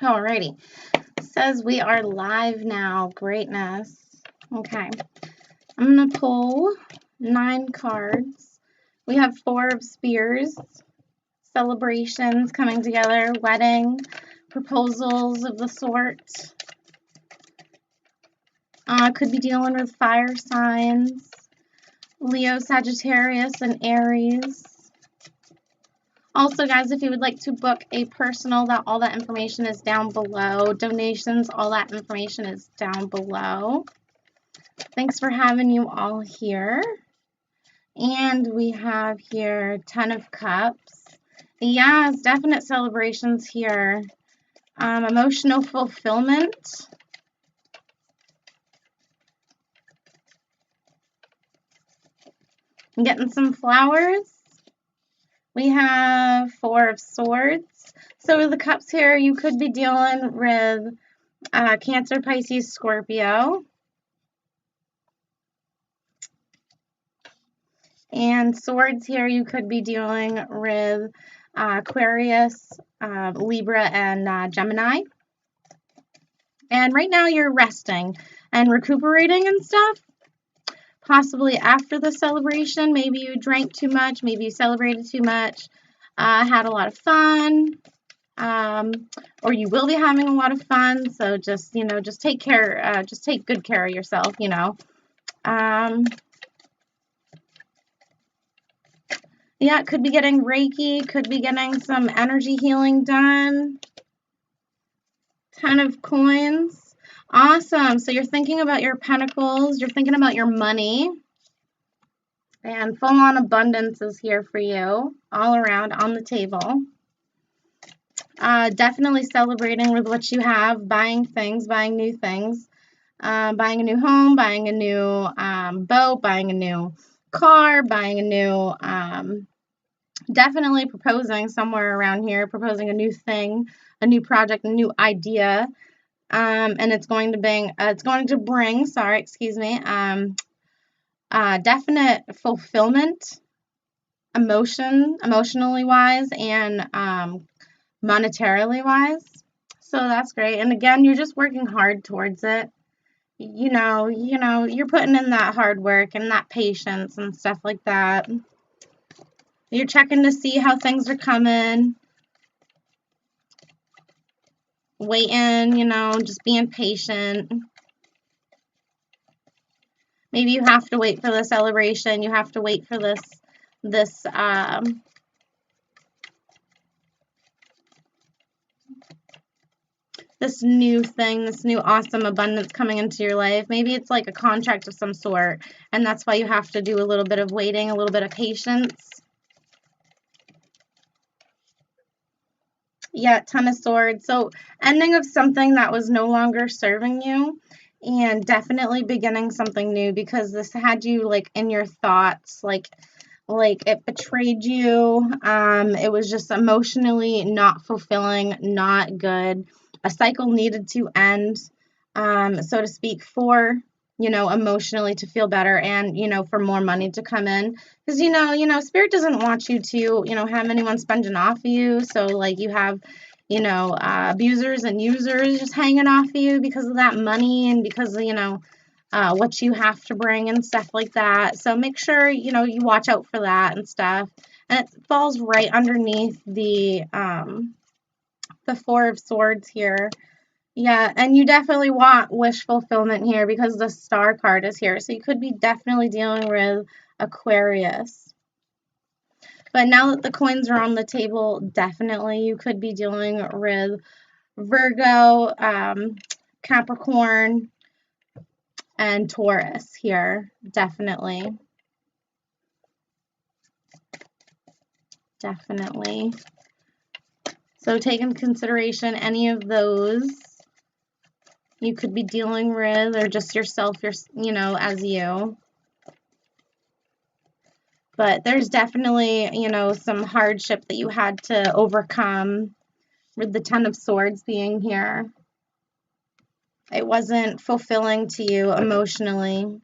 Alrighty. Says we are live now. Greatness. Okay. I'm going to pull 9 cards. We have 4 of Spears. Celebrations coming together. Wedding. Proposals of the sort. Could be dealing with fire signs. Leo, Sagittarius, and Aries. Also, guys, if you would like to book a personal, all that information is down below. Donations, all that information is down below. Thanks for having you all here. And we have here 10 of Cups. Yes, definite celebrations here. Emotional fulfillment. I'm getting some flowers. We have 4 of Swords. So with the Cups here, you could be dealing with Cancer, Pisces, Scorpio. And Swords here, you could be dealing with Aquarius, Libra, and Gemini. And right now you're resting and recuperating and stuff. Possibly after the celebration, maybe you drank too much, maybe you celebrated too much, had a lot of fun, or you will be having a lot of fun. So just, just take care, just take good care of yourself, Yeah, could be getting Reiki, could be getting some energy healing done. 10 of Coins. Awesome. So you're thinking about your pentacles, you're thinking about your money, and full-on abundance is here for you all around on the table. Definitely celebrating with what you have, buying things, buying new things, buying a new home, buying a new boat, buying a new car, buying a new, definitely proposing somewhere around here, proposing a new thing, a new project, a new idea. And it's going to bring, definite fulfillment, emotionally wise, and monetarily wise. So that's great. And again, you're just working hard towards it. You're putting in that hard work and that patience and stuff like that. You're checking to see how things are coming. Waiting, just being patient. Maybe you have to wait for the celebration. You have to wait for this new thing, this new awesome abundance coming into your life. Maybe it's like a contract of some sort, and that's why you have to do a little bit of waiting, a little bit of patience. Yeah, 10 of Swords. So ending of something that was no longer serving you, and definitely beginning something new, because this had you like in your thoughts, like it betrayed you. It was just emotionally not fulfilling, not good. A cycle needed to end, so to speak, for emotionally to feel better, and for more money to come in, because Spirit doesn't want you to have anyone sponging off of you. So like you have abusers and users just hanging off of you because of that money, and because of what you have to bring and stuff like that. So make sure you watch out for that and stuff. And it falls right underneath the 4 of Swords here. Yeah, and you definitely want wish fulfillment here because the Star card is here. So you could be definitely dealing with Aquarius. But now that the coins are on the table, definitely you could be dealing with Virgo, Capricorn, and Taurus here. Definitely. Definitely. So take into consideration any of those you could be dealing with, or just yourself, as you. But there's definitely, some hardship that you had to overcome with the 10 of Swords being here. It wasn't fulfilling to you emotionally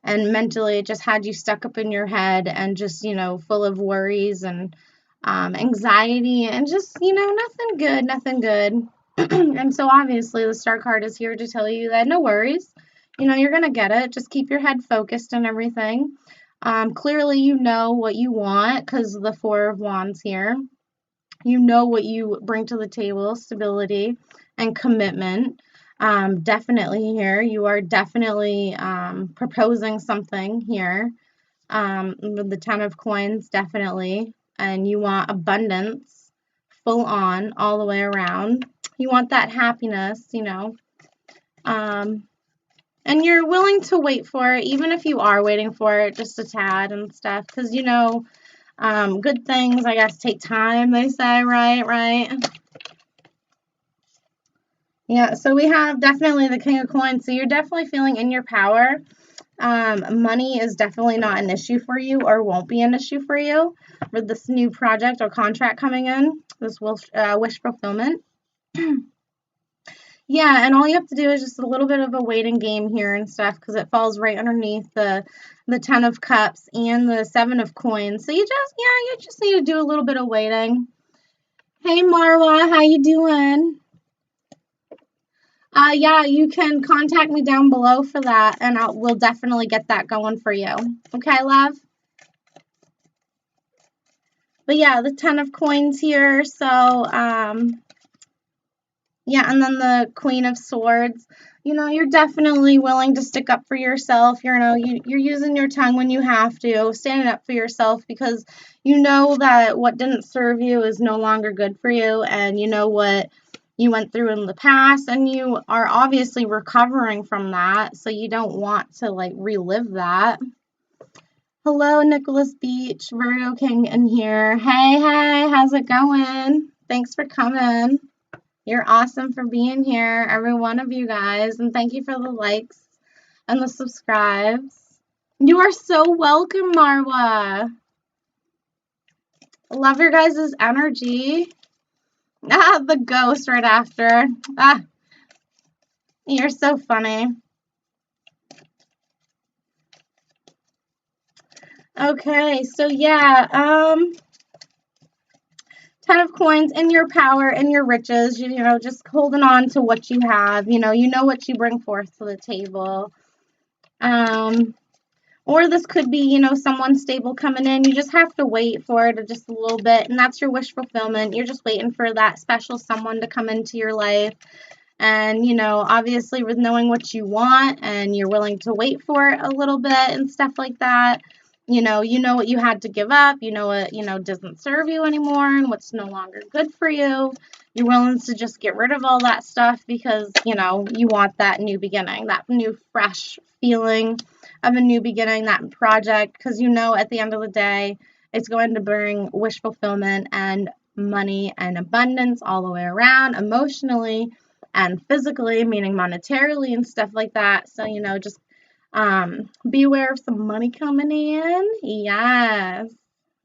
and mentally. It just had you stuck up in your head and just, full of worries and anxiety, and just, nothing good. And so obviously the Star card is here to tell you that no worries, you're going to get it. Just keep your head focused and everything. Clearly you know what you want because of the Four of Wands here. You know what you bring to the table, stability and commitment. Definitely here. You are definitely proposing something here. With the Ten of Coins, definitely. And you want abundance, full on, all the way around. You want that happiness, and you're willing to wait for it, even if you are waiting for it just a tad and stuff, because, good things, I guess, take time, they say, right? Yeah, so we have definitely the King of Coins, so you're definitely feeling in your power. Money is definitely not an issue for you or won't be an issue for you with this new project or contract coming in, this wish fulfillment. Yeah, and all you have to do is just a little bit of a waiting game here and stuff because it falls right underneath the Ten of Cups and the Seven of Coins. So you just need to do a little bit of waiting. Hey Marwa, how you doing? Yeah, you can contact me down below for that, and we'll definitely get that going for you. Okay, love? But yeah, the Ten of Coins here, so, yeah, and then the Queen of Swords. You're definitely willing to stick up for yourself. You're using your tongue when you have to, standing up for yourself because you know that what didn't serve you is no longer good for you, and you know what you went through in the past, and you are obviously recovering from that, so you don't want to, relive that. Hello, Nicholas Beach, Virgo King in here. Hey, how's it going? Thanks for coming. You're awesome for being here, every one of you guys, and thank you for the likes and the subscribes. You are so welcome, Marwa. Love your guys' energy. The ghost right after. You're so funny. Okay, so yeah, Ten of Coins, in your power, in your riches, just holding on to what you have, you know what you bring forth to the table. Or this could be, someone stable coming in. You just have to wait for it just a little bit, and that's your wish fulfillment. You're just waiting for that special someone to come into your life. And, obviously with knowing what you want and you're willing to wait for it a little bit and stuff like that, you know what you had to give up, what, doesn't serve you anymore and what's no longer good for you. You're willing to just get rid of all that stuff because, you want that new beginning, that new fresh feeling of a new beginning, that project, because at the end of the day, it's going to bring wish fulfillment and money and abundance all the way around, emotionally and physically, meaning monetarily and stuff like that. So, just be aware of some money coming in. Yes.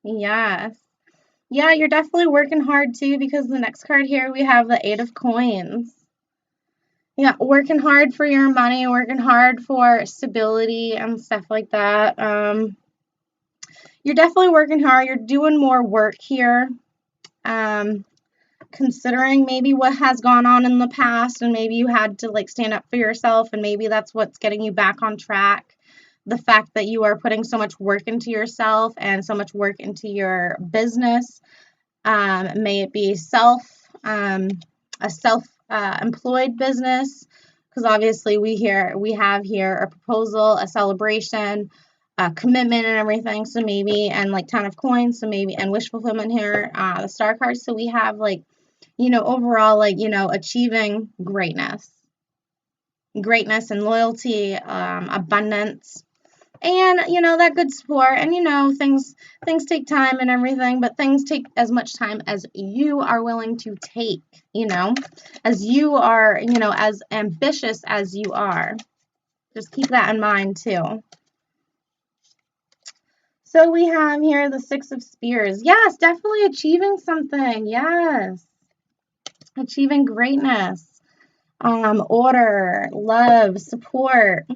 Yeah, you're definitely working hard too, because the next card here, we have the Eight of Coins. Yeah, working hard for your money, working hard for stability and stuff like that. You're definitely working hard. You're doing more work here. Considering maybe what has gone on in the past, and maybe you had to stand up for yourself, and maybe that's what's getting you back on track. The fact that you are putting so much work into yourself and so much work into your business, may it be a self-employed business, because obviously we have here a proposal, a celebration, a commitment and everything. So maybe, and Ten of Coins, so maybe, and wish fulfillment here, the Star cards. So we have overall, achieving greatness and loyalty, abundance, and, that good support. And, things take time and everything, but things take as much time as you are willing to take, as you are, as ambitious as you are. Just keep that in mind too. So we have here the Six of Spears. Yes, definitely achieving something. Yes. Achieving greatness, order, love, support,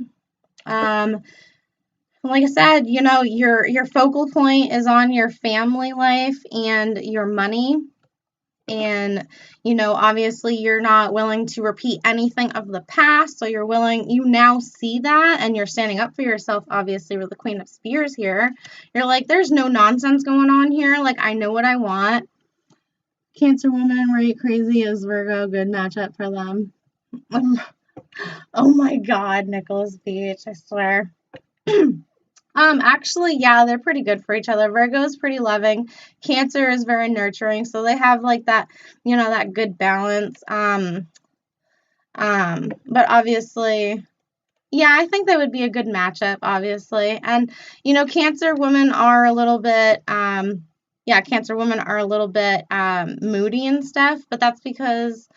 like I said, you know, your focal point is on your family life and your money. And, you know, obviously you're not willing to repeat anything of the past. So you now see that and you're standing up for yourself, obviously, with the Queen of Spears here. You're like, there's no nonsense going on here. Like, I know what I want. Cancer woman, right? Crazy as Virgo, good matchup for them. Oh my God, Nicholas Beach, I swear. Actually, yeah, they're pretty good for each other. Virgo is pretty loving. Cancer is very nurturing, so they have like that, you know, that good balance. But obviously, yeah, I think that would be a good matchup, obviously. And, you know, Cancer women are a little bit, Cancer women are a little bit moody and stuff, but that's because,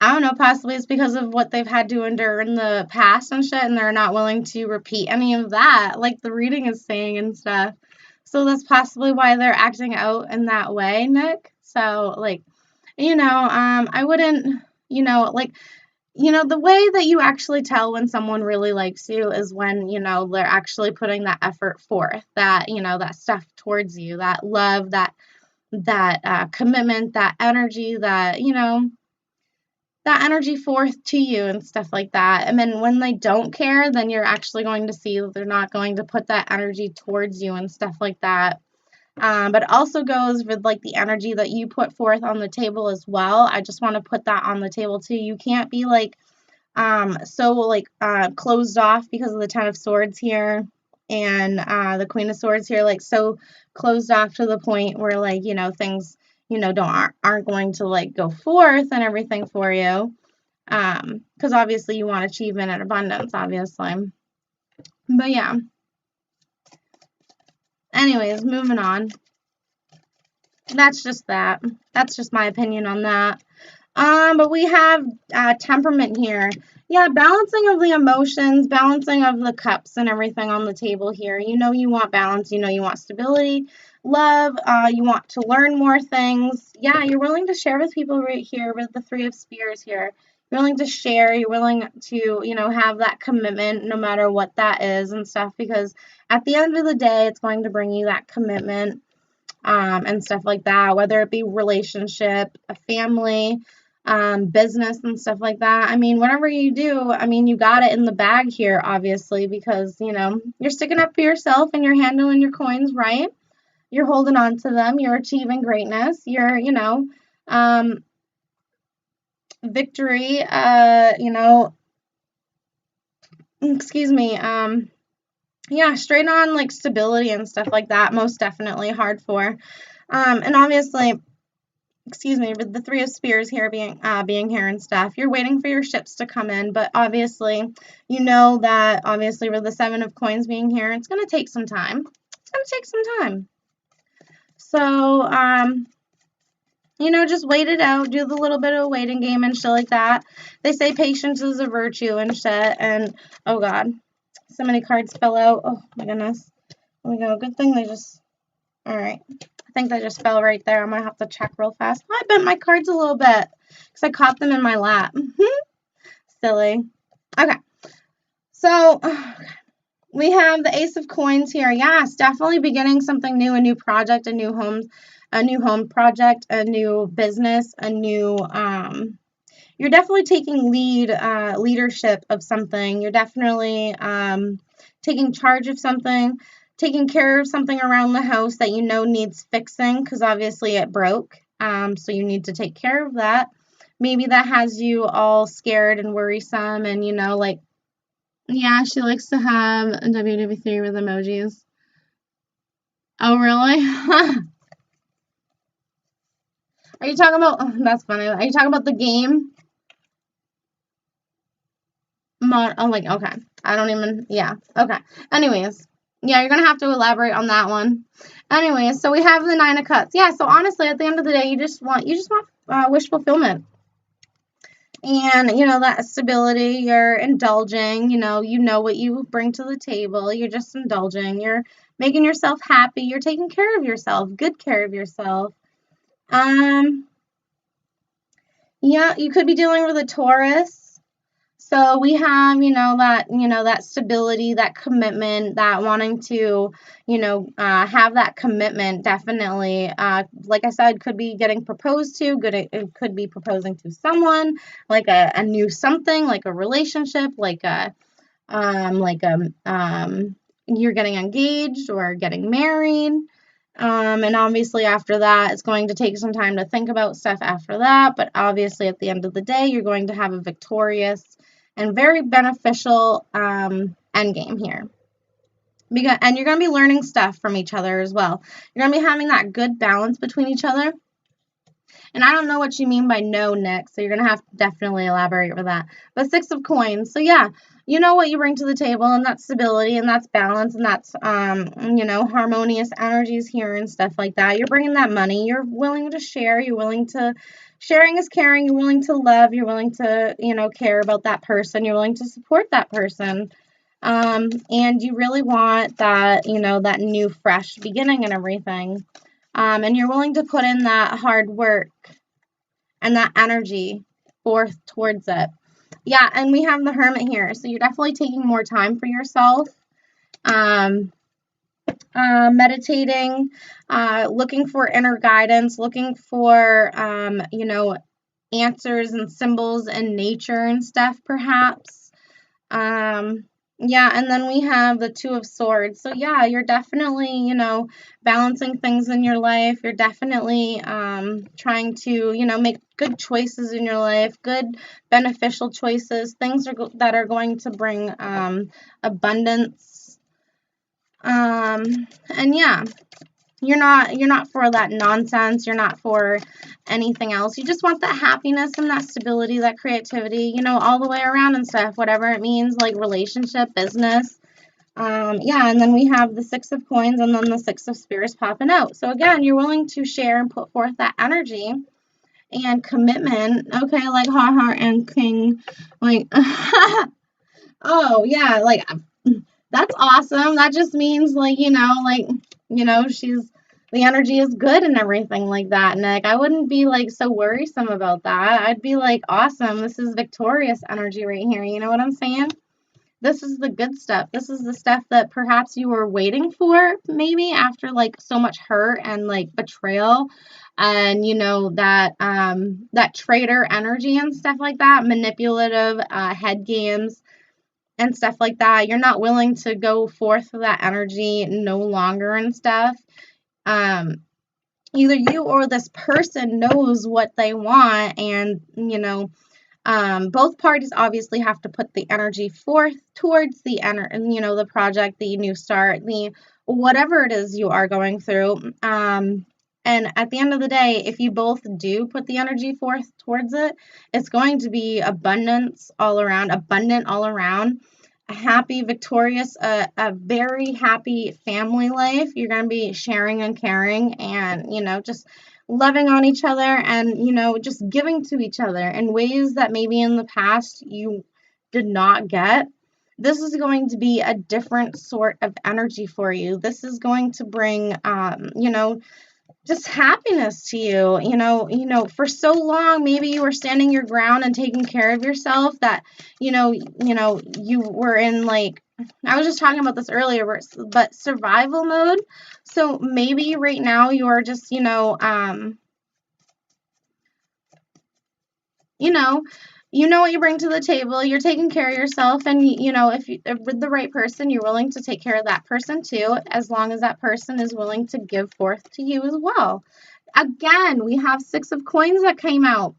I don't know, possibly it's because of what they've had to endure in the past and shit, and they're not willing to repeat any of that, like the reading is saying and stuff. So that's possibly why they're acting out in that way, Nick. So, like, you know, I wouldn't, you know, like, you know, the way that you actually tell when someone really likes you is when, you know, they're actually putting that effort forth, that, you know, that stuff towards you, that love, that commitment, that energy, that, you know, that energy forth to you and stuff like that. And then when they don't care, then you're actually going to see that they're not going to put that energy towards you and stuff like that. But it also goes with like the energy that you put forth on the table as well. I just want to put that on the table too. You can't be like so like closed off because of the Ten of Swords here and the Queen of Swords here, like so closed off to the point where like, you know, things, you know, aren't going to like go forth and everything for you. Because obviously you want achievement and abundance, obviously. But yeah. Anyways, moving on. That's just that. That's just my opinion on that. But we have temperament here. Yeah, balancing of the emotions, balancing of the cups and everything on the table here. You know you want balance, you know you want stability, love, you want to learn more things. Yeah, you're willing to share with people right here with the Three of Spears here. You're willing to share, you're willing to, you know, have that commitment no matter what that is and stuff, because at the end of the day, it's going to bring you that commitment and stuff like that, whether it be relationship, a family, business and stuff like that. I mean, whatever you do, I mean, you got it in the bag here, obviously, because, you know, you're sticking up for yourself and you're handling your coins right. You're holding on to them. You're achieving greatness. You're, you know, victory, you know, excuse me, yeah, straight on like stability and stuff like that, most definitely hard for. And obviously, excuse me, with the Three of Spears here being here and stuff, you're waiting for your ships to come in, but obviously, you know that obviously with the Seven of Coins being here, it's going to take some time. It's going to take some time. So, you know, just wait it out, do the little bit of waiting game and shit like that. They say patience is a virtue and shit, and oh god, so many cards fell out. Oh my goodness. There we go. Good thing they just, all right. I think they just fell right there. I'm going to have to check real fast. Oh, I bent my cards a little bit because I caught them in my lap. Silly. Okay. So, we have the Ace of Coins here. Yes, definitely beginning something new, a new project, a new home project, a new business, a new, you're definitely taking leadership of something. You're definitely taking charge of something, taking care of something around the house that you know needs fixing because obviously it broke. So you need to take care of that. Maybe that has you all scared and worrisome and, you know, like, yeah, she likes to have a WW3 with emojis. Oh, really? Are you talking about, oh, that's funny. Are you talking about the game? Oh, like, okay. I don't even, yeah. Okay. Anyways, yeah, you're going to have to elaborate on that one. Anyways, so we have the Nine of Cups. Yeah, so honestly, at the end of the day, you just want wish fulfillment. And, you know, that stability, you're indulging, you know what you bring to the table. You're just indulging. You're making yourself happy. You're taking care of yourself, good care of yourself. Yeah, you could be dealing with a Taurus. So we have, that stability, that commitment, that wanting to, have that commitment definitely. Like I said, could be getting proposed to, it could be proposing to someone, like a new something, like a relationship, like you're getting engaged or getting married. And obviously after that, it's going to take some time to think about stuff after that. But obviously at the end of the day, you're going to have a victorious and very beneficial end game here. And you're going to be learning stuff from each other as well. You're going to be having that good balance between each other. And I don't know what you mean by no, Nick, so you're going to have to definitely elaborate with that. But 6 of coins. So yeah, you know what you bring to the table, and that's stability, and that's balance, and that's, harmonious energies here and stuff like that. You're bringing that money. You're willing to share. Sharing is caring. You're willing to love. You're willing to, care about that person. You're willing to support that person. And you really want that, that new, fresh beginning and everything. And you're willing to put in that hard work and that energy forth towards it. Yeah, and we have the Hermit here, so you're definitely taking more time for yourself, meditating, looking for inner guidance, looking for, answers and symbols in nature and stuff, perhaps. Yeah, and then we have the 2 of Swords. So yeah, you're definitely, balancing things in your life. You're definitely trying to, make good choices in your life, good beneficial choices, things that are going to bring abundance. And yeah, you're not for that nonsense. You're not for anything else. You just want that happiness and that stability, that creativity, all the way around and stuff, whatever it means, like relationship, business. Yeah, and then we have the 6 of coins and then the 6 of spears popping out. So again, you're willing to share and put forth that energy and commitment. Okay, like heart and king, like, oh yeah, like, that's awesome. That just means she's, the energy is good and everything like that, Nick. I wouldn't be like so worrisome about that. I'd be like, awesome. This is victorious energy right here. You know what I'm saying? This is the good stuff. This is the stuff that perhaps you were waiting for, maybe after like so much hurt and like betrayal and that traitor energy and stuff like that, manipulative head games and stuff like that. You're not willing to go forth with that energy no longer and stuff. Either you or this person knows what they want, and both parties obviously have to put the energy forth towards the project, the new start, the whatever it is you are going through. And at the end of the day, if you both do put the energy forth towards it, it's going to be abundant all around, a happy, victorious, a very happy family life. You're going to be sharing and caring and, just loving on each other and, just giving to each other in ways that maybe in the past you did not get. This is going to be a different sort of energy for you. This is going to bring, just happiness to you. For so long maybe you were standing your ground and taking care of yourself that you were in, like, I was just talking about this earlier, but survival mode. So maybe right now you're just what you bring to the table. You're taking care of yourself, and if with the right person, you're willing to take care of that person too, as long as that person is willing to give forth to you as well. Again, we have 6 of coins that came out.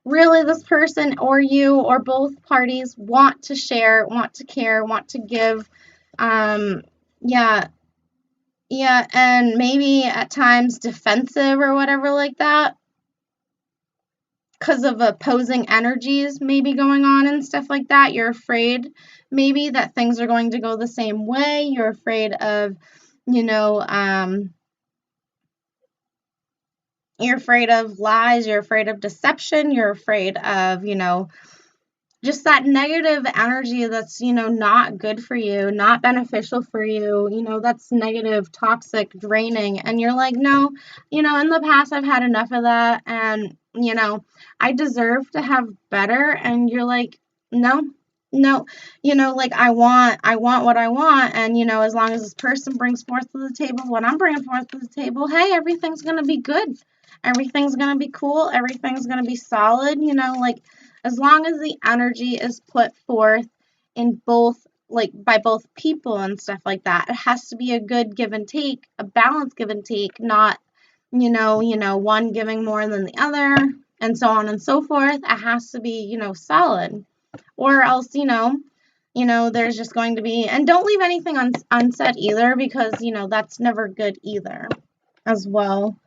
Really, this person or you or both parties want to share, want to care, want to give. Yeah, and maybe at times defensive or whatever like that, because of opposing energies maybe going on and stuff like that. You're afraid maybe that things are going to go the same way. You're afraid of, you're afraid of lies. You're afraid of deception. You're afraid of, just that negative energy that's, not good for you, not beneficial for you, that's negative, toxic, draining. And you're like, no, in the past I've had enough of that. And, I deserve to have better. And you're like, no, No, like I want what I want, and as long as this person brings forth to the table what I'm bringing forth to the table, hey, everything's gonna be good. Everything's gonna be cool. Everything's gonna be solid. Like as long as the energy is put forth in both, like by both people and stuff like that, it has to be a good give and take, a balanced give and take, not one giving more than the other, and so on and so forth. It has to be solid, or else there's just going to be, and don't leave anything unsaid either, because that's never good either as well.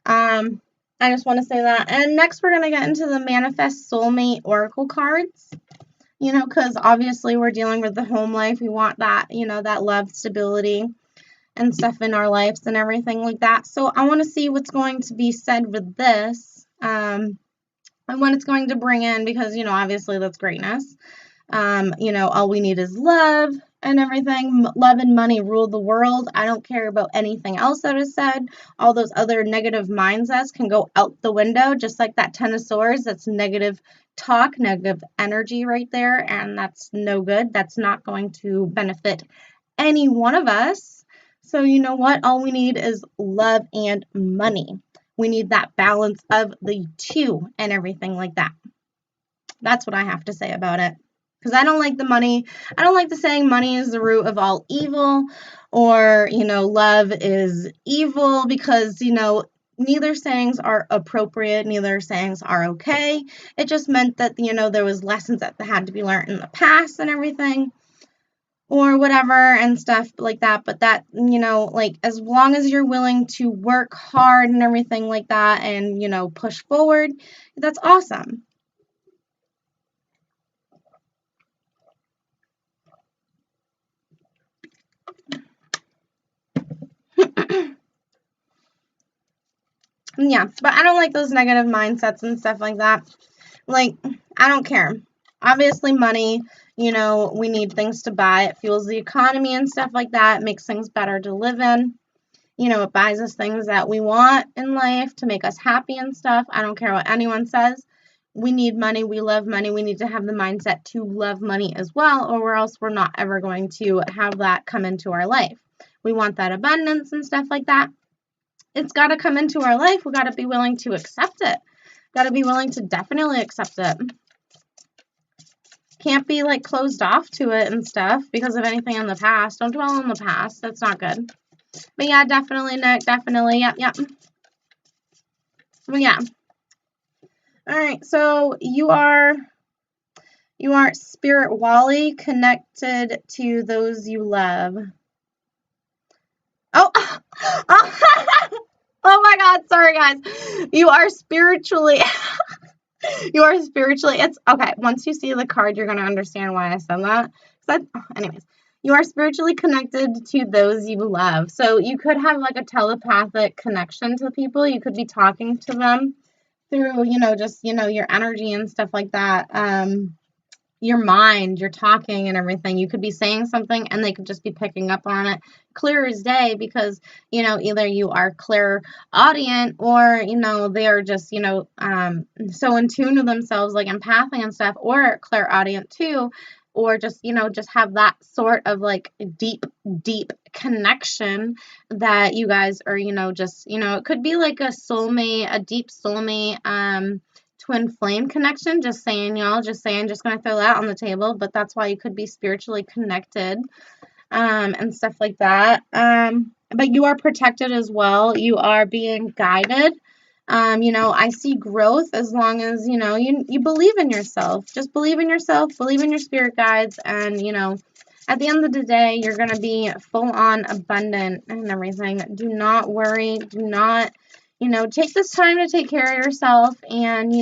I just want to say that. And next we're going to get into the manifest soulmate oracle cards, because obviously we're dealing with the home life. We want that, that love, stability and stuff in our lives and everything like that. So I want to see what's going to be said with this, and what it's going to bring in, because obviously that's greatness. All we need is love and everything. Love and money rule the world. I don't care about anything else that is said. All those other negative mindsets can go out the window, just like that Ten of Swords. That's negative talk, negative energy right there, and that's no good. That's not going to benefit any one of us. So you know what? All we need is love and money. We need that balance of the two and everything like that. That's what I have to say about it. Because I don't like the money. I don't like the saying money is the root of all evil, or, love is evil, because, neither sayings are appropriate. Neither sayings are okay. It just meant that, there was lessons that had to be learned in the past and everything, or whatever and stuff like that. But that, like as long as you're willing to work hard and everything like that, and, push forward, that's awesome. Yeah, but I don't like those negative mindsets and stuff like that. Like, I don't care. Obviously, money, we need things to buy. It fuels the economy and stuff like that. It makes things better to live in. It buys us things that we want in life to make us happy and stuff. I don't care what anyone says. We need money. We love money. We need to have the mindset to love money as well, or else we're not ever going to have that come into our life. We want that abundance and stuff like that. It's got to come into our life. We got to be willing to accept it. Got to be willing to definitely accept it. Can't be like closed off to it and stuff because of anything in the past. Don't dwell on the past. That's not good. But yeah, definitely, Nick. Definitely. Yep, yep. But yeah. All right. So you are spirit Wally, connected to those you love. Oh. Oh my God. Sorry, guys. You are spiritually. It's okay. Once you see the card, you're going to understand why I said that. Anyways, you are spiritually connected to those you love. So you could have like a telepathic connection to people. You could be talking to them through, just, your energy and stuff like that. Your mind, you're talking and everything. You could be saying something and they could just be picking up on it clear as day, because, either you are clairaudient, or, they are just, so in tune with themselves, like empathic and stuff, or clairaudient too, or just, just have that sort of like deep connection that you guys are, just, it could be like a soulmate, a deep soulmate, twin flame connection. Just saying, y'all, just going to throw that on the table. But that's why you could be spiritually connected, and stuff like that. But you are protected as well. You are being guided. I see growth as long as, you believe in yourself. Just believe in yourself, believe in your spirit guides, and, at the end of the day, you're going to be full on abundant and everything. Do not worry. Do not, take this time to take care of yourself, and,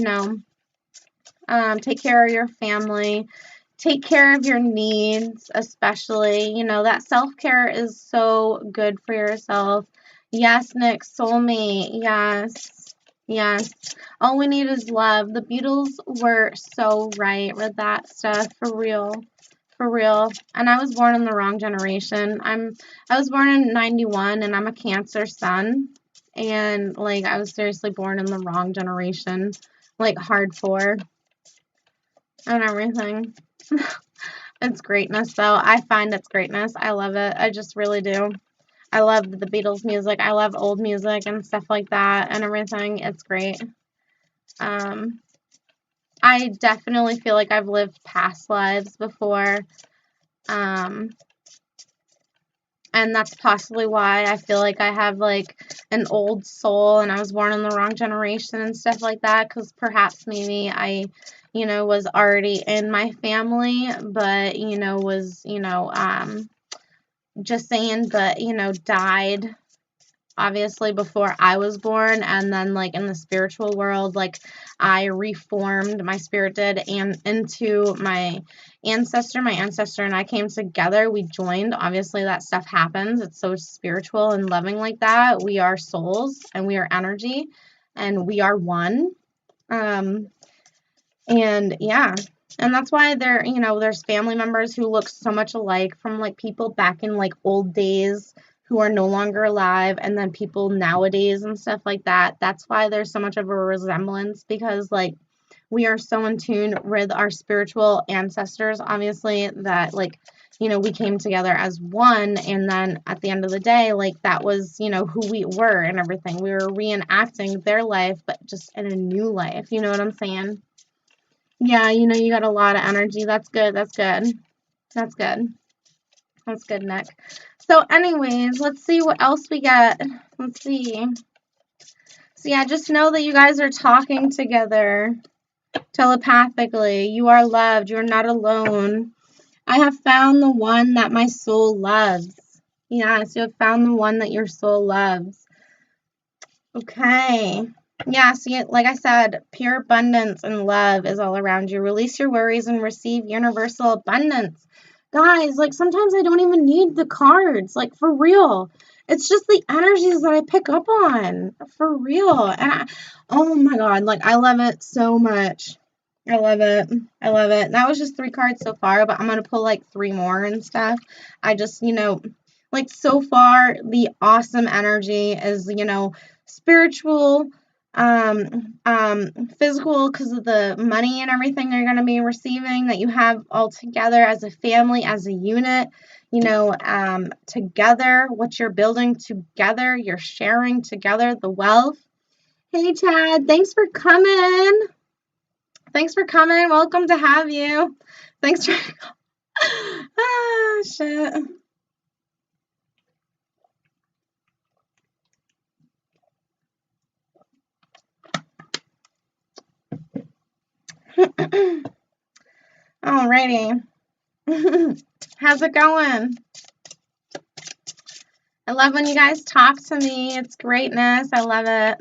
take care of your family. Take care of your needs, especially. That self-care is so good for yourself. Yes, Nick, soulmate. Yes. Yes. All we need is love. The Beatles were so right with that stuff, for real. For real. And I was born in the wrong generation. I was born in 91, and I'm a Cancer sun. And, like, I was seriously born in the wrong generation. Like, hardcore and everything. It's greatness, though. I find it's greatness. I love it. I just really do. I love the Beatles music. I love old music and stuff like that and everything. It's great. I definitely feel like I've lived past lives before. And that's possibly why I feel like I have like an old soul and I was born in the wrong generation and stuff like that, because perhaps maybe I, was already in my family, but, was, just saying, but, died obviously before I was born, and then like in the spiritual world, like I reformed, my spirit did, and into my ancestor and I came together, we joined. Obviously that stuff happens. It's so spiritual and loving like that. We are souls and we are energy and we are one. And yeah, and that's why there's family members who look so much alike from like people back in like old days who are no longer alive, and then people nowadays and stuff like that. That's why there's so much of a resemblance, because like we are so in tune with our spiritual ancestors, obviously, that like, we came together as one, and then at the end of the day, like that was, who we were and everything. We were reenacting their life, but just in a new life. You know what I'm saying? Yeah, you got a lot of energy. That's good. That's good. That's good. That's good, Nick. So anyways, let's see what else we got. Let's see. So yeah, just know that you guys are talking together telepathically. You are loved. You're not alone. I have found the one that my soul loves. Yes, you have found the one that your soul loves. Okay. Yeah, see, like I said, pure abundance and love is all around you. Release your worries and receive universal abundance. Guys, like sometimes I don't even need the cards, like for real. It's just the energies that I pick up on, for real. And oh my God, like I love it so much. I love it. I love it. That was just 3 cards so far, but I'm going to pull like 3 more and stuff. I just, like so far, the awesome energy is, spiritual, physical, because of the money and everything you're going to be receiving that you have all together as a family, as a unit, together, what you're building together, you're sharing together, the wealth. Hey, Chad, thanks for coming. Thanks for coming. Welcome to have you. Thanks for... ah, shit. Alrighty. How's it going? I love when you guys talk to me. It's greatness. I love it.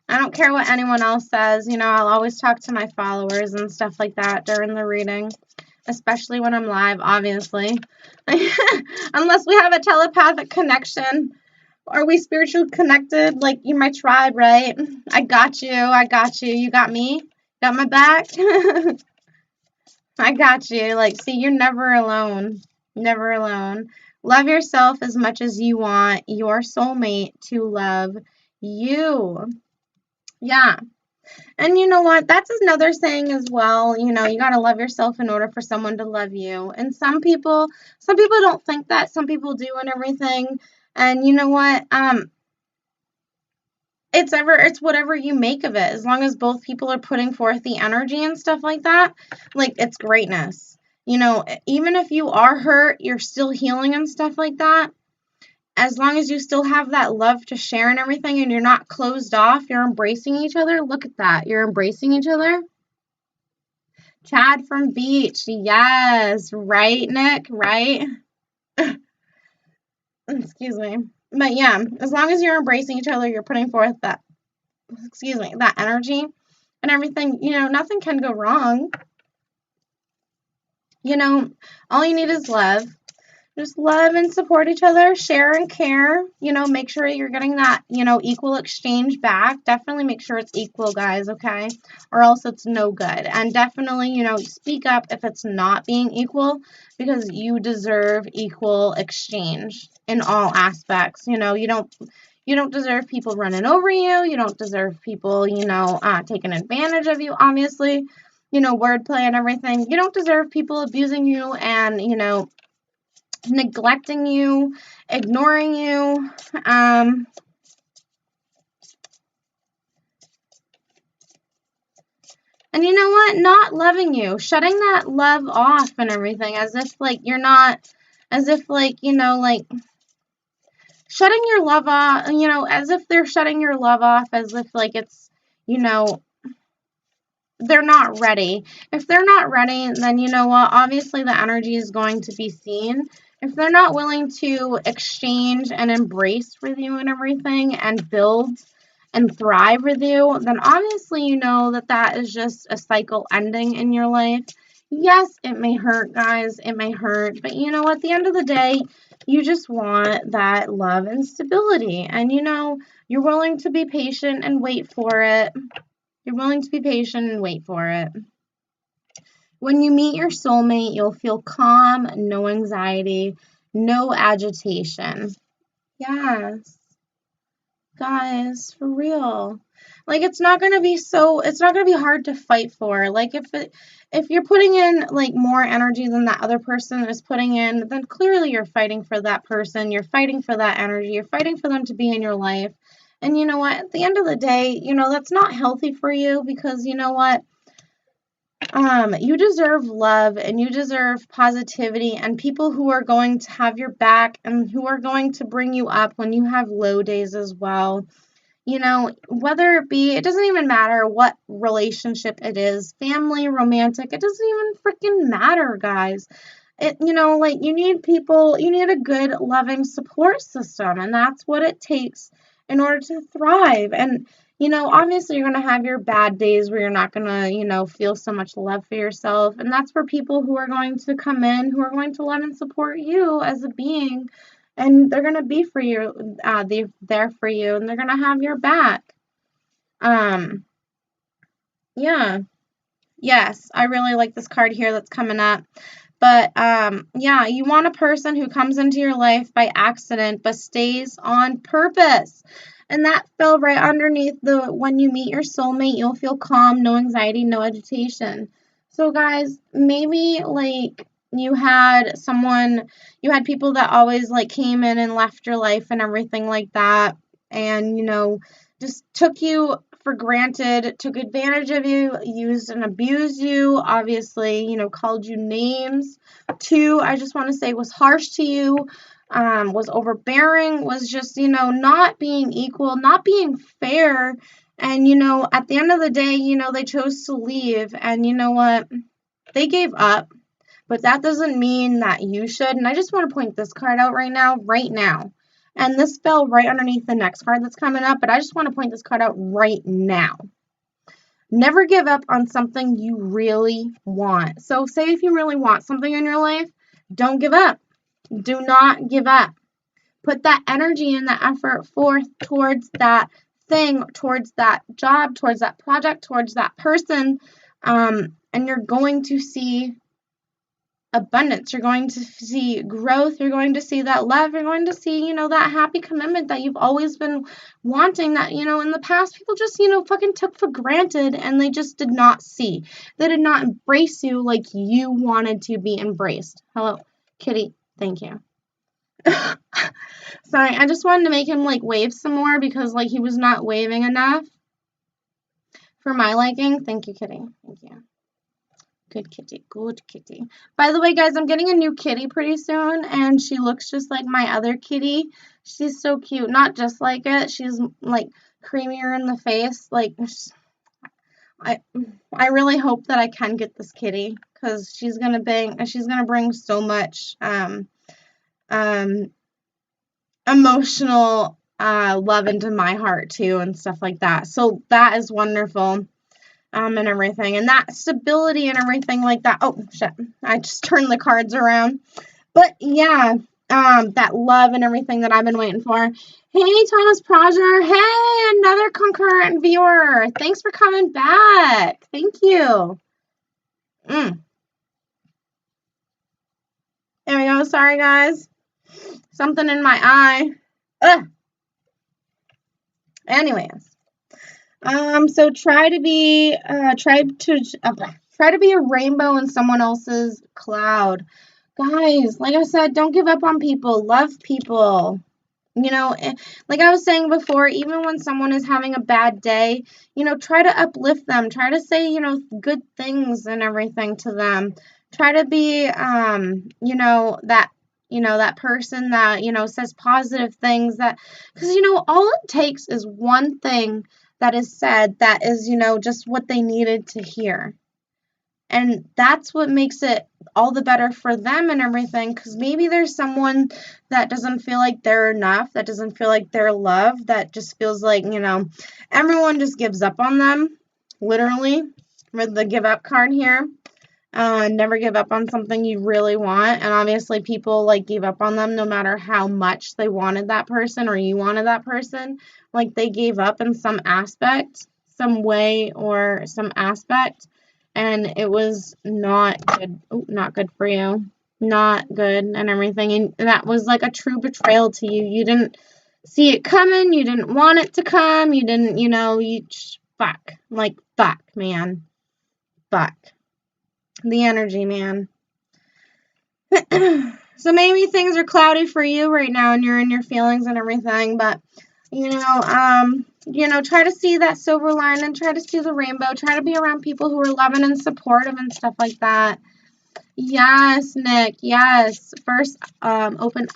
I don't care what anyone else says. I'll always talk to my followers and stuff like that during the reading, especially when I'm live, obviously. Unless we have a telepathic connection. Are we spiritually connected? Like, you're my tribe, right? I got you. I got you. You got me? Got my back? I got you. Like, see, you're never alone. Never alone. Love yourself as much as you want your soulmate to love you. Yeah. And you know what? That's another saying as well. You got to love yourself in order for someone to love you. And some people don't think that. Some people do and everything. And you know what? It's whatever you make of it. As long as both people are putting forth the energy and stuff like that, like it's greatness. Even if you are hurt, you're still healing and stuff like that. As long as you still have that love to share and everything, and you're not closed off, you're embracing each other. Look at that. You're embracing each other. Chad from Beach. Yes. Right, Nick? Right? Excuse me. But yeah, as long as you're embracing each other, you're putting forth that energy and everything, nothing can go wrong. All you need is love. Just love and support each other, share and care, make sure you're getting that, equal exchange back. Definitely make sure it's equal, guys, okay? Or else it's no good. And definitely, speak up if it's not being equal, because you deserve equal exchange in all aspects. You don't deserve people running over you. You don't deserve people, taking advantage of you, obviously. wordplay and everything. You don't deserve people abusing you and, neglecting you, ignoring you. And you know what? Not loving you, shutting that love off and everything, as if like you're not, as if like, shutting your love off, as if they're shutting your love off, as if like it's, you know, they're not ready. If they're not ready, then you know what? Obviously, the energy is going to be seen. If they're not willing to exchange and embrace with you and everything and build and thrive with you, then obviously you know that that is just a cycle ending in your life. Yes, it may hurt, guys. It may hurt. But you know, at the end of the day, you just want that love and stability. And you're willing to be patient and wait for it. You're willing to be patient and wait for it. When you meet your soulmate, you'll feel calm, no anxiety, no agitation. Yes, guys, for real. Like it's not going to be hard to fight for. Like if you're putting in like more energy than that other person is putting in, then clearly you're fighting for that person. You're fighting for that energy. You're fighting for them to be in your life. And you know what? At the end of the day, that's not healthy for you because you know what? You deserve love and you deserve positivity and people who are going to have your back and who are going to bring you up when you have low days as well. Whether it doesn't even matter what relationship it is, family, romantic, it doesn't even freaking matter, guys. Like you need a good, loving support system, and that's what it takes in order to thrive. And, obviously you're going to have your bad days where you're not going to, feel so much love for yourself. And that's where people who are going to come in, who are going to love and support you as a being, and they're going to be for you, they're there for you, and they're going to have your back. Yeah. Yes, I really like this card here that's coming up. But yeah, you want a person who comes into your life by accident but stays on purpose. And that fell right underneath the when you meet your soulmate, you'll feel calm, no anxiety, no agitation. So guys, maybe like you had people that always like came in and left your life and everything like that. And just took you for granted, took advantage of you, used and abused you, obviously, called you names. Two, I just want to say was harsh to you, was overbearing, was just, not being equal, not being fair. And, at the end of the day, they chose to leave. And you know what? They gave up. But that doesn't mean that you should. And I just want to point this card out right now, right now. And this fell right underneath the next card that's coming up, but I just want to point this card out right now. Never give up on something you really want. So say if you really want something in your life, don't give up. Do not give up. Put that energy and that effort forth towards that thing, towards that job, towards that project, towards that person, and you're going to see abundance. You're going to see growth. You're going to see that love. You're going to see, that happy commitment that you've always been wanting that, in the past people just, fucking took for granted and they just did not see. They did not embrace you like you wanted to be embraced. Hello, Kitty. Thank you. Sorry, I just wanted to make him like wave some more because like he was not waving enough for my liking. Thank you, Kitty. Thank you. Good kitty, good kitty. By the way, guys, I'm getting a new kitty pretty soon, and she looks just like my other kitty. She's so cute. Not just like it. She's, like, creamier in the face. Like, I really hope that I can get this kitty, because she's gonna bring so much, emotional, love into my heart, too, and stuff like that. So that is wonderful. And everything, and that stability and everything like that. Oh, shit. I just turned the cards around. But, yeah, that love and everything that I've been waiting for. Hey, Thomas Proger. Hey, another concurrent viewer. Thanks for coming back. Thank you. There we go. Sorry, guys. Something in my eye. Ugh. Anyways. So try to Try to be a rainbow in someone else's cloud. Guys, like I said, don't give up on people. Love people. Like I was saying before, even when someone is having a bad day, try to uplift them. Try to say, good things and everything to them. Try to be, that person that, says positive things because, all it takes is one thing that is said that is, just what they needed to hear. And that's what makes it all the better for them and everything, because maybe there's someone that doesn't feel like they're enough, that doesn't feel like they're loved, that just feels like, everyone just gives up on them, literally, with the give up card here. Never give up on something you really want. And obviously people like gave up on them no matter how much they wanted that person or you wanted that person. Like they gave up in some aspect, some way or some aspect. And it was not good. Not good for you. Not good and everything. And that was like a true betrayal to you. You didn't see it coming. You didn't want it to come. You didn't, fuck. Like, fuck, man. Fuck. The energy, man. So maybe things are cloudy for you right now and you're in your feelings and everything, but try to see that silver lining, try to see the rainbow, try to be around people who are loving and supportive and stuff like that. Yes, Nick, yes. First, open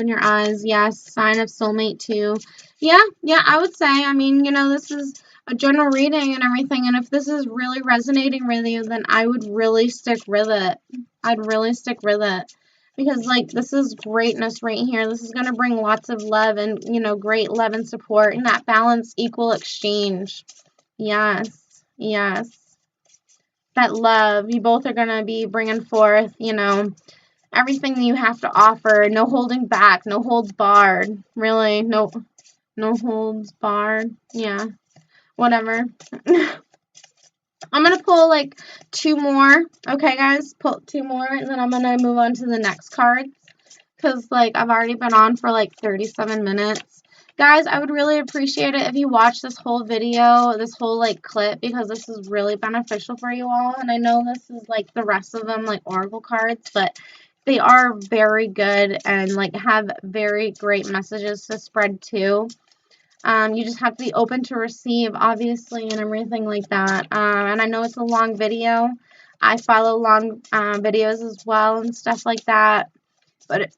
your eyes. Yes, sign of soulmate too. Yeah, I would say, this is a general reading and everything, and if this is really resonating with you, then I would really stick with it. I'd really stick with it. Because, this is greatness right here. This is going to bring lots of love and, great love and support and that balance, equal exchange. Yes. That love. You both are going to be bringing forth, everything that you have to offer. No holding back. No holds barred. Really. No holds barred. Yeah. Whatever. I'm going to pull, 2 more. Okay, guys? Pull 2 more, and then I'm going to move on to the next card. Because, I've already been on for, 37 minutes. Guys, I would really appreciate it if you watch this whole video, this whole, clip, because this is really beneficial for you all. And I know this is, the rest of them, oracle cards, but they are very good and, have very great messages to spread, too. You just have to be open to receive, obviously, and everything like that. And I know it's a long video. I follow long videos as well and stuff like that. But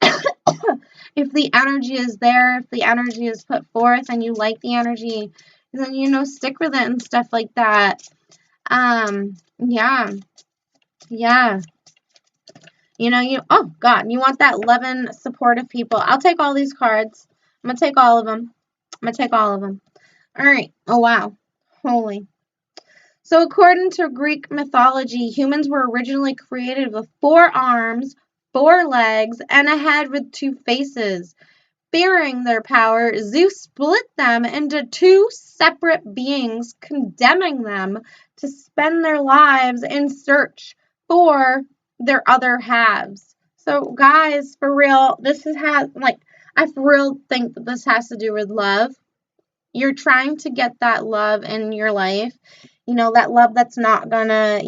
if the energy is there, if the energy is put forth and you like the energy, then, stick with it and stuff like that. Yeah. Oh, God, you want that loving, supportive people. I'll take all these cards. I'm going to take all of them. All right. Oh, wow. Holy. So according to Greek mythology, humans were originally created with 4 arms, 4 legs, and a head with 2 faces. Fearing their power, Zeus split them into 2 separate beings, condemning them to spend their lives in search for their other halves. So, guys, for real, I for real think that this has to do with love. You're trying to get that love in your life, that love that's not gonna,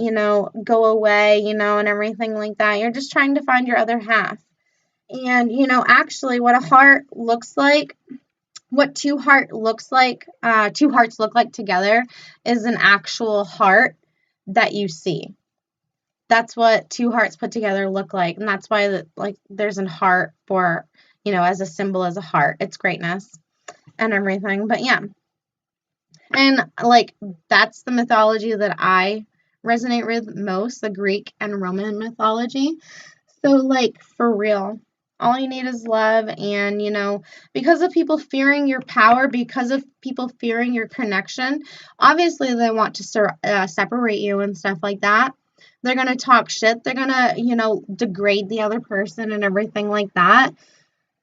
go away, and everything like that. You're just trying to find your other half. And, actually what a heart looks like, what 2 hearts look like together is an actual heart that you see. That's what 2 hearts put together look like. And that's why there's a heart for, as a symbol as a heart. It's greatness and everything. But yeah. And that's the mythology that I resonate with most, the Greek and Roman mythology. So for real, all you need is love. And because of people fearing your power, because of people fearing your connection, obviously they want to separate you and stuff like that. They're going to talk shit. They're going to, degrade the other person and everything like that.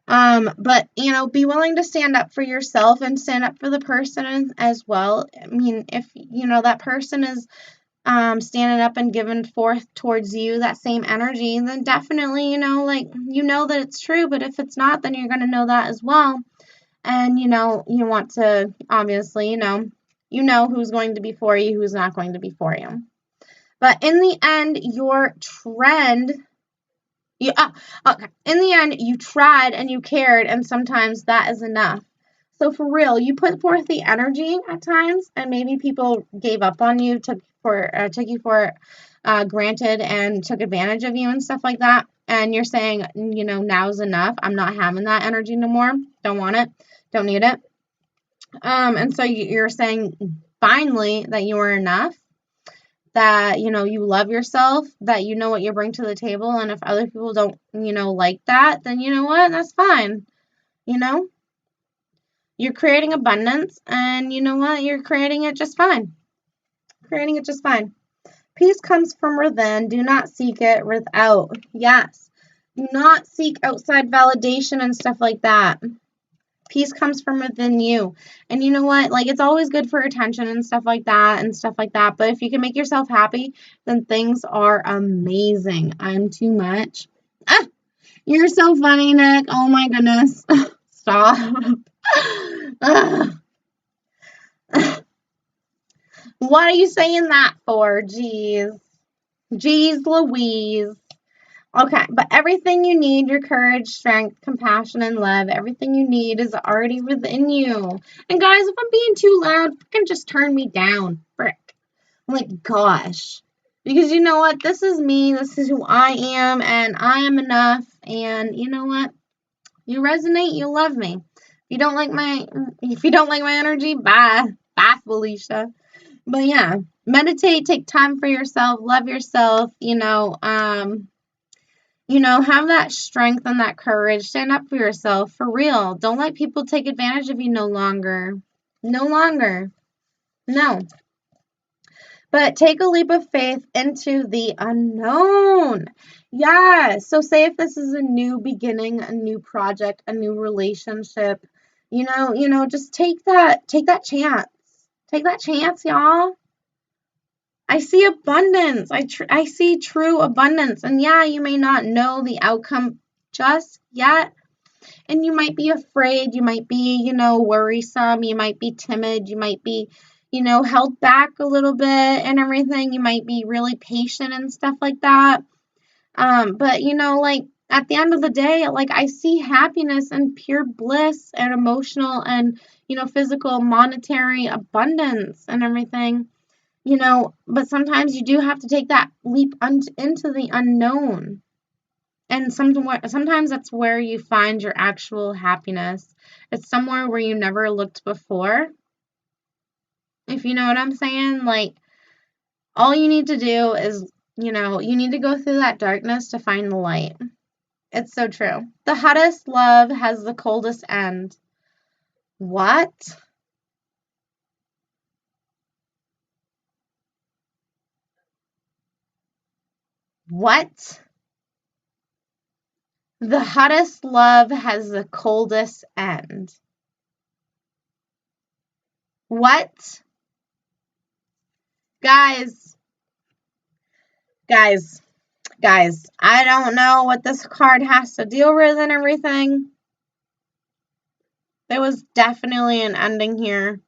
But, be willing to stand up for yourself and stand up for the person as well. I mean, if, that person is standing up and giving forth towards you that same energy, then definitely, that it's true. But if it's not, then you're going to know that as well. And, you want to, obviously, who's going to be for you, who's not going to be for you. But in the end, your trend, okay. In the end, you tried and you cared, and sometimes that is enough. So for real, you put forth the energy at times, and maybe people gave up on you, took you for granted, and took advantage of you and stuff like that. And you're saying, now's enough. I'm not having that energy no more. Don't want it. Don't need it. And so you're saying finally that you are enough, that, you love yourself, that you know what you bring to the table. And if other people don't, like that, then you know what? That's fine. You're creating abundance, and you know what? You're creating it just fine. Creating it just fine. Peace comes from within. Do not seek it without. Yes. Do not seek outside validation and stuff like that. Peace comes from within you. And you know what? Like, it's always good for attention and stuff like that. But if you can make yourself happy, then things are amazing. I'm too much. Ah, you're so funny, Nick. Oh my goodness. Stop. What are you saying that for? Jeez Louise. Okay, but everything you need, your courage, strength, compassion, and love, everything you need is already within you. And guys, if I'm being too loud, fucking just turn me down. Frick. I'm like, gosh. Because you know what? This is me. This is who I am, and I am enough. And you know what? You resonate, you love me. If you don't like my energy, bye. Bye, Felicia. But yeah, meditate, take time for yourself, love yourself, have that strength and that courage. Stand up for yourself, for real. Don't let people take advantage of you no longer. No longer. No. But take a leap of faith into the unknown. Yeah. So say if this is a new beginning, a new project, a new relationship, just take that chance. Take that chance, y'all. I see abundance. I see true abundance. And yeah, you may not know the outcome just yet. And you might be afraid. You might be, worrisome. You might be timid. You might be, held back a little bit and everything. You might be really patient and stuff like that. But, at the end of the day, I see happiness and pure bliss and emotional and, physical, monetary abundance and everything. But sometimes you do have to take that leap into the unknown. And sometimes that's where you find your actual happiness. It's somewhere where you never looked before. If you know what I'm saying? All you need to do is, you need to go through that darkness to find the light. It's so true. The hottest love has the coldest end. What? What? The hottest love has the coldest end. What? Guys, I don't know what this card has to deal with and everything. There was definitely an ending here.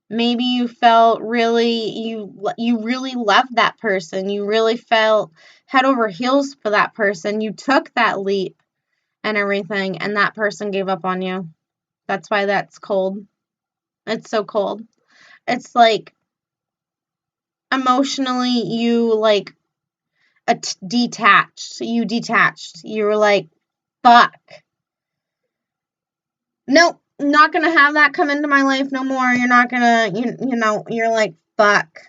Maybe you felt you really loved that person. You really felt head over heels for that person. You took that leap and everything, and that person gave up on you. That's why that's cold. It's so cold. It's like emotionally you detached. You were like, fuck. Nope, not gonna have that come into my life no more. You're not gonna, you're like, fuck.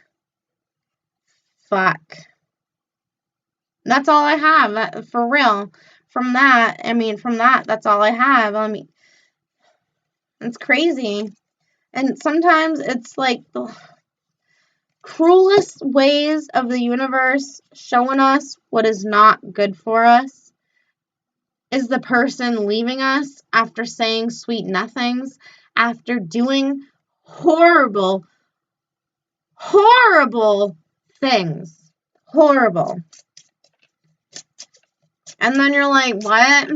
That's all I have, for real. From that, that's all I have. It's crazy. And sometimes it's like the cruelest ways of the universe showing us what is not good for us is the person leaving us after saying sweet nothings, after doing horrible things. Horrible. And then you're like, what?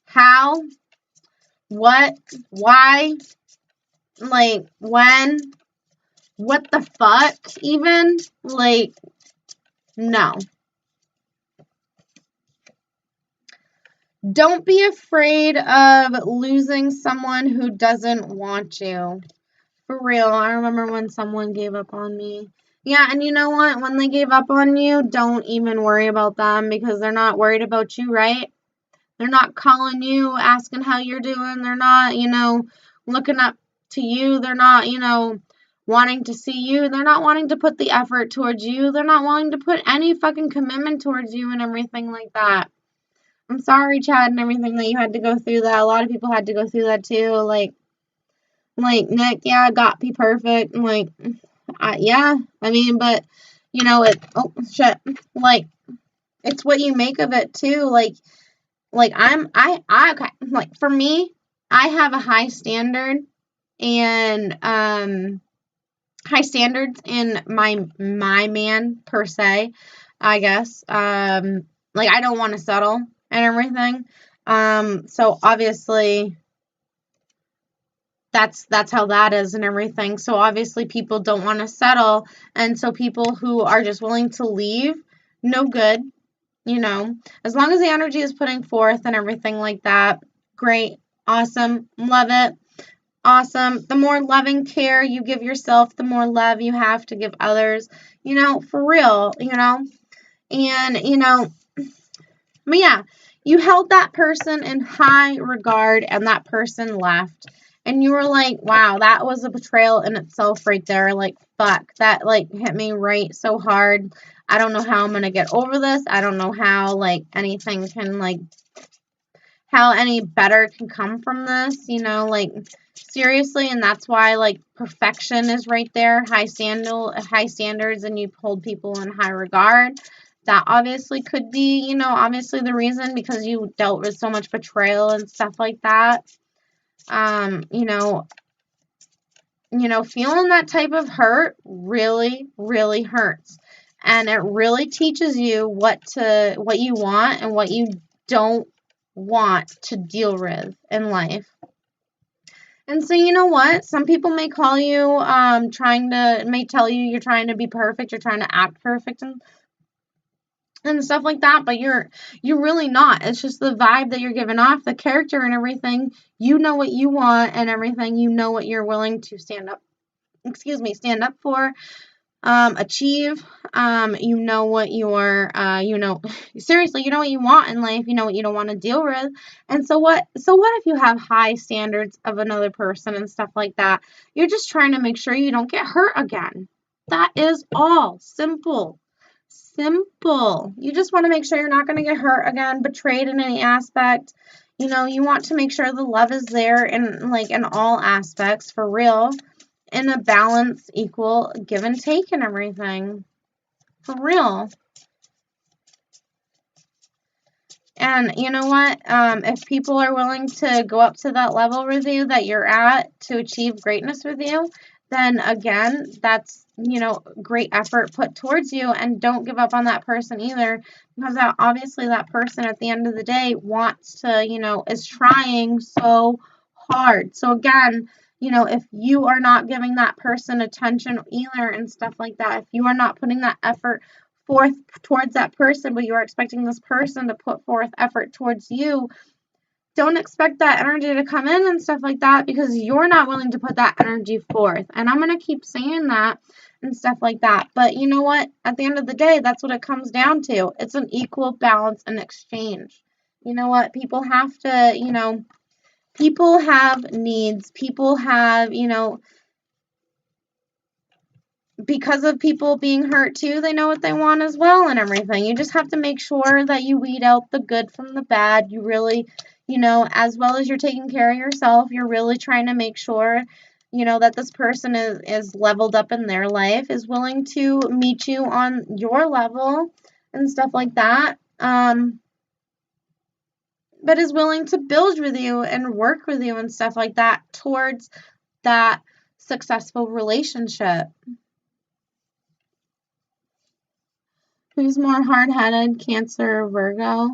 How? What? Why? When? what the fuck even? Like, no. Don't be afraid of losing someone who doesn't want you. For real, I remember when someone gave up on me. Yeah, and you know what? When they gave up on you, don't even worry about them because they're not worried about you, right? They're not calling you, asking how you're doing. They're not, looking up to you. They're not, wanting to see you. They're not wanting to put the effort towards you. They're not wanting to put any fucking commitment towards you and everything like that. I'm sorry, Chad, and everything that you had to go through that. A lot of people had to go through that too. Like Nick, yeah, got be perfect. Yeah, I mean, but oh shit, like it's what you make of it too. Okay, like for me, I have a high standard and high standards in my man per se, I guess. Like I don't want to settle and everything. So obviously that's how that is and everything. So obviously people don't want to settle, and so people who are just willing to leave, no good, as long as the energy is putting forth and everything like that, great, awesome, love it, awesome. The more loving care you give yourself, the more love you have to give others, for real, and but yeah, you held that person in high regard and that person left. And you were like, wow, that was a betrayal in itself right there. Like, fuck, that like hit me right so hard. I don't know how I'm going to get over this. I don't know how like anything can like, how any better can come from this, like seriously. And that's why like perfection is right there, high standards, and you hold people in high regard. That obviously could be, obviously the reason because you dealt with so much betrayal and stuff like that. Feeling that type of hurt really, really hurts. And it really teaches you what you want and what you don't want to deal with in life. And so you know what? Some people may call you may tell you you're trying to be perfect, you're trying to act perfect and stuff like that, but you're really not. It's just the vibe that you're giving off, the character and everything. You know what you want and everything. You know what you're willing to stand up for, achieve. You know what you're, seriously, you know what you want in life. You know what you don't want to deal with. And so what if you have high standards of another person and stuff like that? You're just trying to make sure you don't get hurt again. That is all. Simple. You just want to make sure you're not going to get hurt again, betrayed in any aspect. You want to make sure the love is there in all aspects for real, in a balance, equal give and take and everything. For real. And you know what? If people are willing to go up to that level with you that you're at to achieve greatness with you, then again, that's, great effort put towards you. And don't give up on that person either, because obviously that person at the end of the day wants to, is trying so hard. So again, if you are not giving that person attention either and stuff like that, if you are not putting that effort forth towards that person, but you are expecting this person to put forth effort towards you, don't expect that energy to come in and stuff like that because you're not willing to put that energy forth. And I'm going to keep saying that and stuff like that. But you know what? At the end of the day, that's what it comes down to. It's an equal balance and exchange. You know what? People have to, people have needs. People have, because of people being hurt too, they know what they want as well and everything. You just have to make sure that you weed out the good from the bad. You really, as well as you're taking care of yourself, you're really trying to make sure, that this person is leveled up in their life, is willing to meet you on your level and stuff like that. But is willing to build with you and work with you and stuff like that towards that successful relationship. Who's more hard-headed, Cancer or Virgo?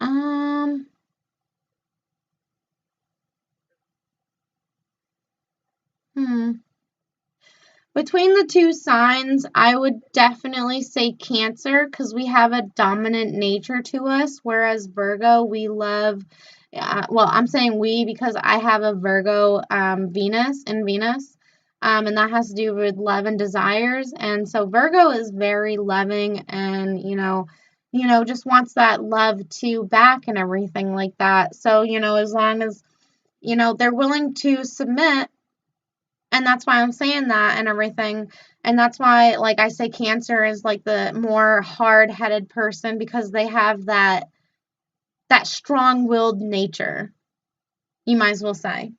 Um, hmm. Between the two signs, I would definitely say Cancer because we have a dominant nature to us, whereas Virgo, we love, well, I'm saying we because I have a Virgo Venus in Venus, and that has to do with love and desires. And so Virgo is very loving and, just wants that love to back and everything like that. So, as long as, they're willing to submit. And that's why I'm saying that and everything. And that's why, like, I say Cancer is like the more hard-headed person because they have that strong-willed nature, you might as well say.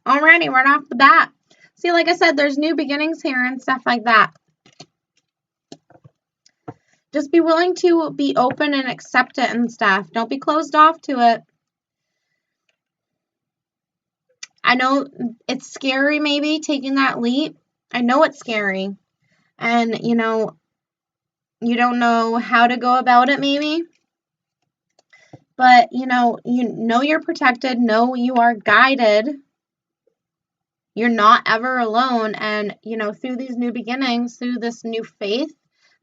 Alrighty, right off the bat. See, like I said, there's new beginnings here and stuff like that. Just be willing to be open and accept it and stuff. Don't be closed off to it. I know it's scary maybe taking that leap. I know it's scary. And, you don't know how to go about it maybe. But, you're protected. Know you are guided. You're not ever alone. And, through these new beginnings, through this new faith,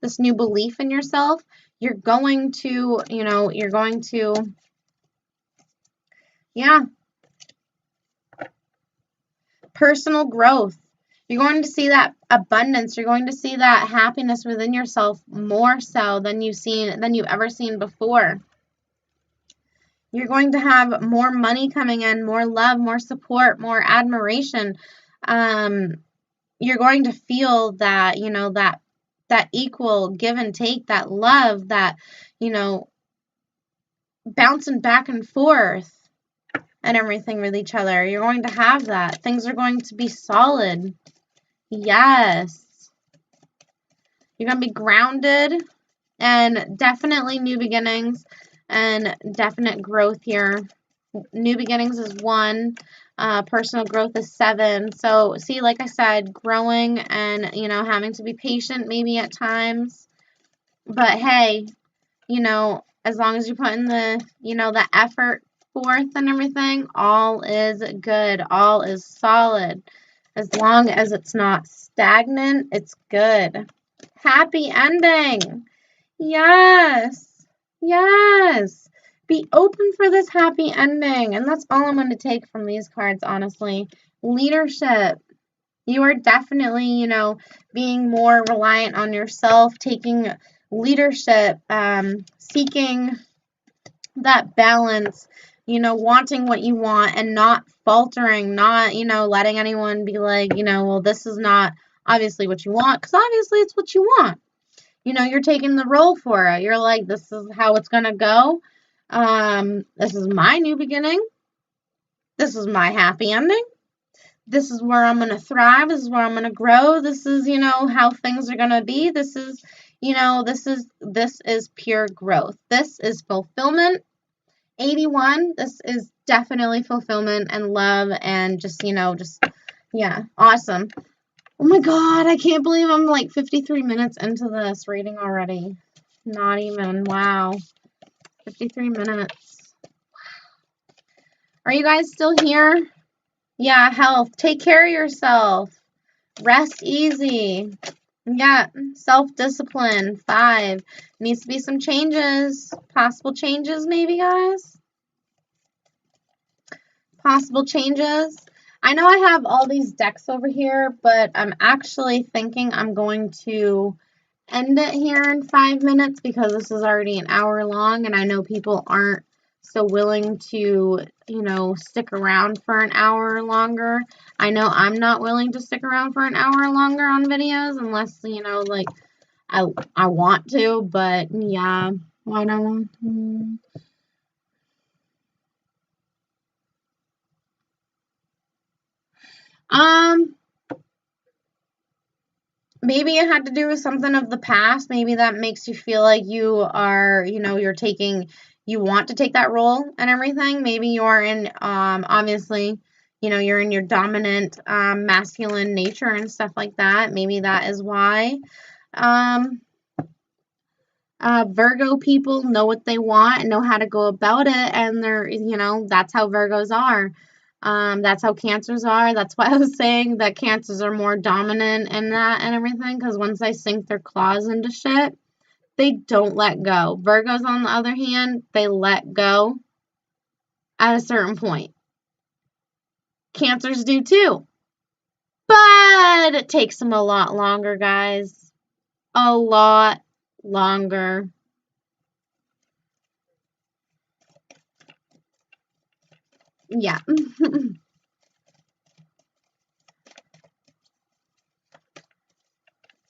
this new belief in yourself, you're going to, yeah, personal growth. You're going to see that abundance. You're going to see that happiness within yourself more so than you've ever seen before. You're going to have more money coming in, more love, more support, more admiration. You're going to feel that, that equal give and take, that love, that, bouncing back and forth and everything with each other. You're going to have that. Things are going to be solid. Yes. You're going to be grounded and definitely new beginnings and definite growth here. New beginnings is 1. Personal growth is 7. So, see, like I said, growing and, having to be patient maybe at times. But, hey, as long as you put in the, the effort forth and everything, all is good. All is solid. As long as it's not stagnant, it's good. Happy ending. Yes. Yes. Be open for this happy ending. And that's all I'm going to take from these cards, honestly. Leadership. You are definitely, being more reliant on yourself, taking leadership, seeking that balance, wanting what you want and not faltering, not, letting anyone be like, well, this is not obviously what you want, because obviously it's what you want. You're taking the role for it. You're like, this is how it's going to go. This is my new beginning. This is my happy ending. This is where I'm going to thrive. This is where I'm going to grow. This is, how things are going to be. This is, this is pure growth. This is fulfillment. 81, this is definitely fulfillment and love and just, yeah, awesome. Oh my God, I can't believe I'm like 53 minutes into this reading already. Not even, wow. 53 minutes. Are you guys still here? Yeah, health. Take care of yourself. Rest easy. Yeah, self-discipline. 5. Needs to be some changes. Possible changes maybe, guys? Possible changes. I know I have all these decks over here, but I'm actually thinking I'm going to end it here in 5 minutes because this is already an hour long and I know people aren't so willing to, stick around for an hour longer. I know I'm not willing to stick around for an hour longer on videos unless, like I want to, but yeah, why not? maybe it had to do with something of the past. Maybe that makes you feel like you are, you want to take that role and everything. Maybe you are in, obviously, you're in your dominant masculine nature and stuff like that. Maybe that is why. Virgo people know what they want and know how to go about it, and that's how Virgos are. That's how Cancers are. That's why I was saying that Cancers are more dominant in that and everything, because once they sink their claws into shit, they don't let go. Virgos, on the other hand, they let go at a certain point. Cancers do too. But it takes them a lot longer, guys. A lot longer. Yeah.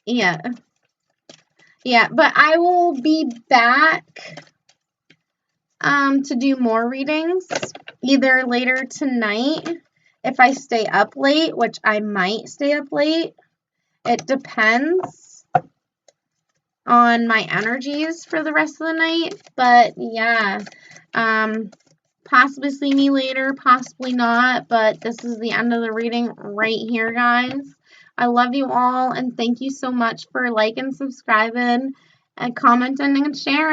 Yeah. Yeah, but I will be back to do more readings either later tonight if I stay up late, which I might stay up late. It depends on my energies for the rest of the night. But yeah, possibly see me later, possibly not. But this is the end of the reading right here, guys. I love you all, and thank you so much for liking, subscribing, and commenting and sharing.